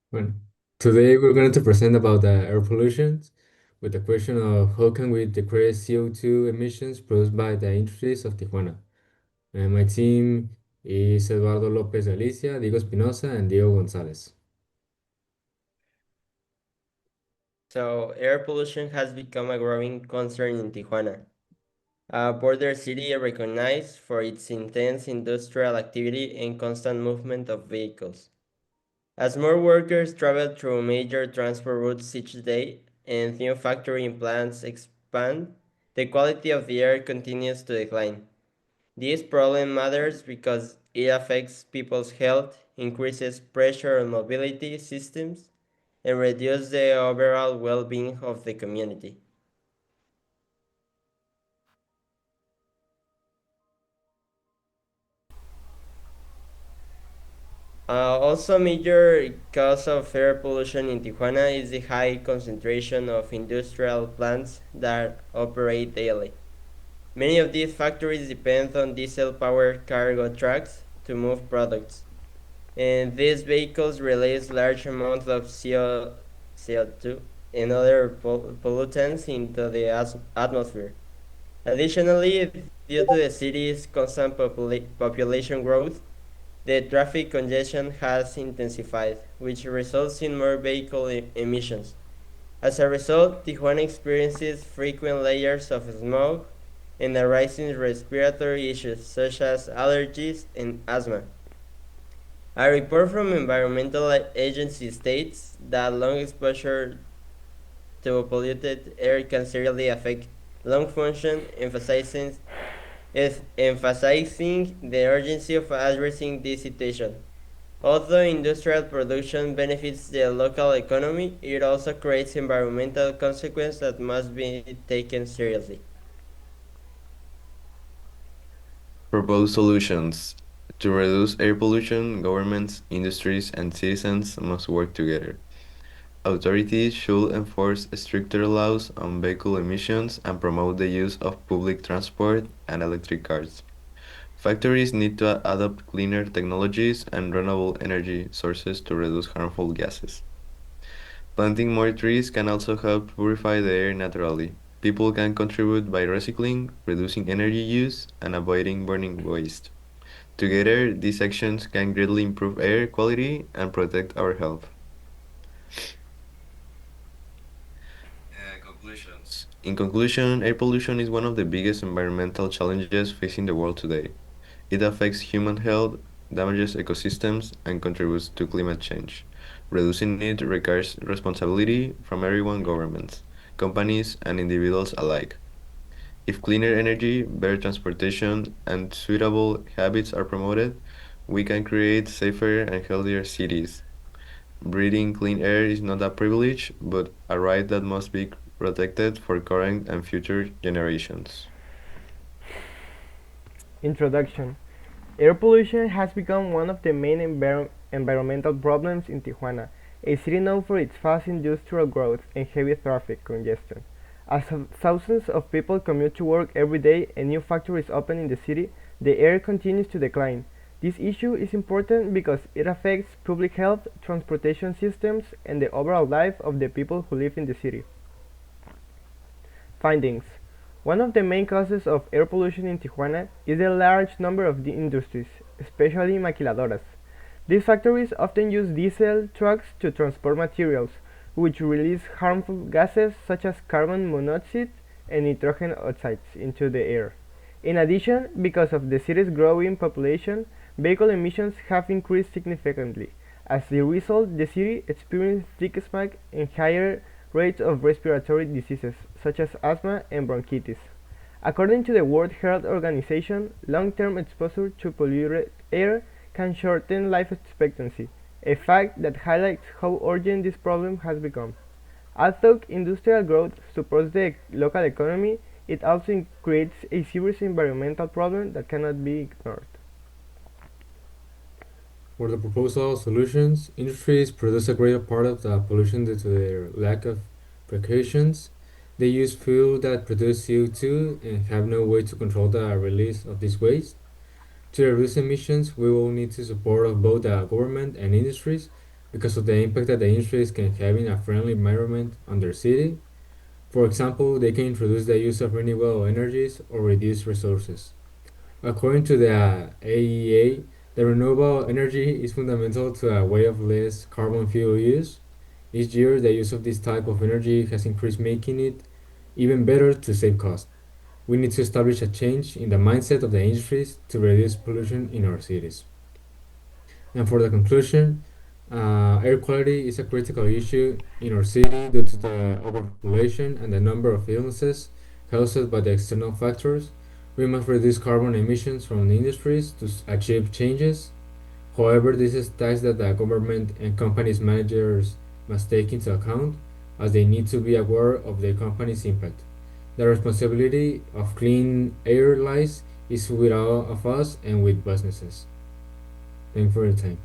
Well, today we're going to present about the air pollution with the question of how can we decrease CO2 emissions produced by the industries of Tijuana. And my team is Eduardo López Galicia, Diego Espinosa, and Diego González. So, air pollution has become a growing concern in Tijuana, a border city recognized for its intense industrial activity and constant movement of vehicles. As more workers travel through major transport routes each day and new factory plants expand, the quality of the air continues to decline. This problem matters because it affects people's health, increases pressure on mobility systems, and reduces the overall well-being of the community. Also, a major cause of air pollution in Tijuana is the high concentration of industrial plants that operate daily. Many of these factories depend on diesel-powered cargo trucks to move products, and these vehicles release large amounts of CO2 and other pollutants into the atmosphere. Additionally, due to the city's constant population growth, the traffic congestion has intensified, which results in more vehicle emissions. As a result, Tijuana experiences frequent layers of smoke and a rising respiratory issues such as allergies and asthma. A report from environmental agency states that long exposure to polluted air can seriously affect lung function, emphasizing the urgency of addressing this situation. Although industrial production benefits the local economy, it also creates environmental consequences that must be taken seriously. Propose solutions. To reduce air pollution, governments, industries, and citizens must work together. Authorities should enforce stricter laws on vehicle emissions and promote the use of public transport and electric cars. Factories need to adopt cleaner technologies and renewable energy sources to reduce harmful gases. Planting more trees can also help purify the air naturally. People can contribute by recycling, reducing energy use, and avoiding burning waste. Together, these actions can greatly improve air quality and protect our health. Conclusions. In conclusion, air pollution is one of the biggest environmental challenges facing the world today. It affects human health, damages ecosystems, and contributes to climate change. Reducing it requires responsibility from everyone governments, companies, and individuals alike. If cleaner energy, better transportation, and suitable habits are promoted, we can create safer and healthier cities. Breathing clean air is not a privilege, but a right that must be protected for current and future generations. Introduction. Air pollution has become one of the main environmental problems in Tijuana, a city known for its fast industrial growth and heavy traffic congestion. As thousands of people commute to work every day and new factories open in the city, the air continues to decline. This issue is important because it affects public health, transportation systems, and the overall life of the people who live in the city. Findings. One of the main causes of air pollution in Tijuana is the large number of the industries, especially maquiladoras. These factories often use diesel trucks to transport materials, which release harmful gases such as carbon monoxide and nitrogen oxides into the air. In addition, because of the city's growing population, vehicle emissions have increased significantly. As a result, the city experienced thick smog and higher rates of respiratory diseases such as asthma and bronchitis. According to the World Health Organization, long-term exposure to polluted air can shorten life expectancy, a fact that highlights how urgent this problem has become. Although industrial growth supports the local economy, it also creates a serious environmental problem that cannot be ignored. For the proposal solutions, industries produce a greater part of the pollution due to their lack of precautions. They use fuel that produce CO2 and have no way to control the release of this waste. To reduce emissions, we will need the support of both the government and industries because of the impact that the industries can have in a friendly environment on their city. For example, they can introduce the use of renewable energies or reduce resources. According to the AEA, the renewable energy is fundamental to a way of less carbon fuel use. Each year, the use of this type of energy has increased, making it even better to save costs. We need to establish a change in the mindset of the industries to reduce pollution in our cities. And for the conclusion, air quality is a critical issue in our city due to the overpopulation and the number of illnesses caused by the external factors. We must reduce carbon emissions from the industries to achieve changes. However, this is a task that the government and companies managers must take into account, as they need to be aware of their company's impact. The responsibility of clean air lies is with all of us and with businesses. Thank you for your time.